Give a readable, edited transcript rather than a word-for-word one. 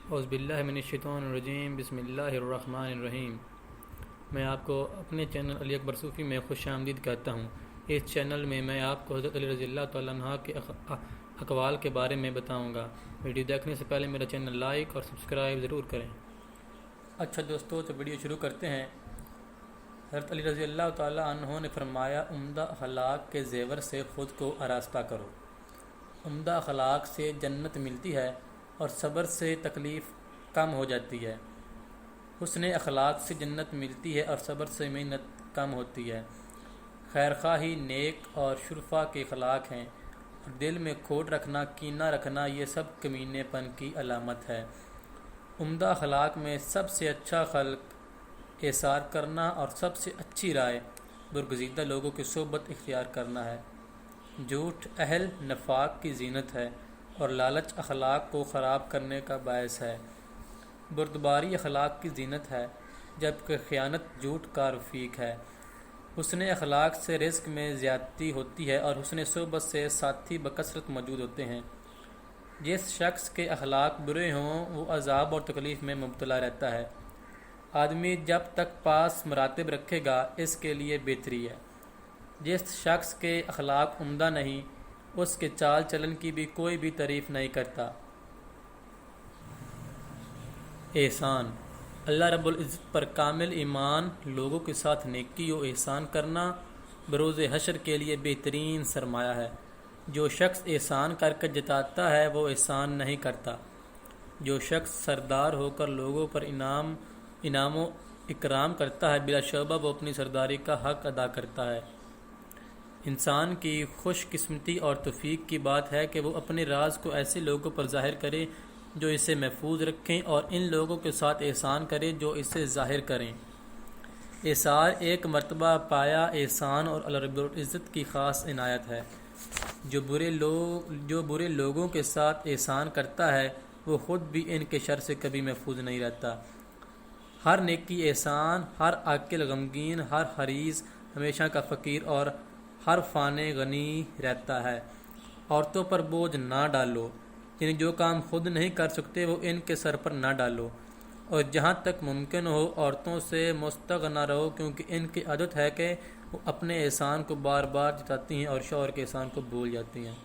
اعوذ باللہ من الشیطان الرجیم بسم اللہ الرحمن الرحیم۔ میں آپ کو اپنے چینل علی اکبر صوفی میں خوش آمدید کہتا ہوں۔ اس چینل میں میں آپ کو حضرت علی رضی اللہ تعالیٰ عنہ کے اقوال کے بارے میں بتاؤں گا۔ ویڈیو دیکھنے سے پہلے میرا چینل لائک اور سبسکرائب ضرور کریں۔ اچھا دوستو، تو ویڈیو شروع کرتے ہیں۔ حضرت علی رضی اللہ تعالیٰ عنہ نے فرمایا، عمدہ اخلاق کے زیور سے خود کو آراستہ کرو۔ عمدہ اخلاق سے جنت ملتی ہے اور صبر سے تکلیف کم ہو جاتی ہے۔ حسن اخلاق سے جنت ملتی ہے اور صبر سے محنت کم ہوتی ہے۔ خیر خواہی نیک اور شرفا کے اخلاق ہیں، اور دل میں کھوٹ رکھنا، کینہ رکھنا، یہ سب کمینے پن کی علامت ہے۔ عمدہ اخلاق میں سب سے اچھا خلق ایثار کرنا اور سب سے اچھی رائے برگزیدہ لوگوں کی صحبت اختیار کرنا ہے۔ جھوٹ اہل نفاق کی زینت ہے اور لالچ اخلاق کو خراب کرنے کا باعث ہے۔ بردباری اخلاق کی زینت ہے، جبکہ خیانت جھوٹ کا رفیق ہے۔ حسن اخلاق سے رزق میں زیادتی ہوتی ہے اور حسن صحبت سے ساتھی بکثرت موجود ہوتے ہیں۔ جس شخص کے اخلاق برے ہوں وہ عذاب اور تکلیف میں مبتلا رہتا ہے۔ آدمی جب تک پاس مراتب رکھے گا اس کے لیے بہتری ہے۔ جس شخص کے اخلاق عمدہ نہیں، اس کے چال چلن کی بھی کوئی بھی تعریف نہیں کرتا۔ احسان، اللہ رب العزت پر کامل ایمان، لوگوں کے ساتھ نیکی و احسان کرنا بروز حشر کے لیے بہترین سرمایہ ہے۔ جو شخص احسان کر کے جتاتا ہے وہ احسان نہیں کرتا۔ جو شخص سردار ہو کر لوگوں پر انعام و اکرام کرتا ہے، بلا شبہ وہ اپنی سرداری کا حق ادا کرتا ہے۔ انسان کی خوش قسمتی اور توفیق کی بات ہے کہ وہ اپنے راز کو ایسے لوگوں پر ظاہر کرے جو اسے محفوظ رکھیں، اور ان لوگوں کے ساتھ احسان کرے جو اسے ظاہر کریں۔ احسان ایک مرتبہ پایا احسان اور اللہ رب العزت کی خاص عنایت ہے۔ جو برے لوگوں کے ساتھ احسان کرتا ہے وہ خود بھی ان کے شر سے کبھی محفوظ نہیں رہتا۔ ہر نیکی احسان، ہر عاقل غمگین، ہر حریص ہمیشہ کا فقیر اور ہر فانے غنی رہتا ہے۔ عورتوں پر بوجھ نہ ڈالو، یعنی جو کام خود نہیں کر سکتے وہ ان کے سر پر نہ ڈالو، اور جہاں تک ممکن ہو عورتوں سے مستغنی رہو، کیونکہ ان کی عادت ہے کہ وہ اپنے احسان کو بار بار جتاتی ہیں اور شوہر کے احسان کو بھول جاتی ہیں۔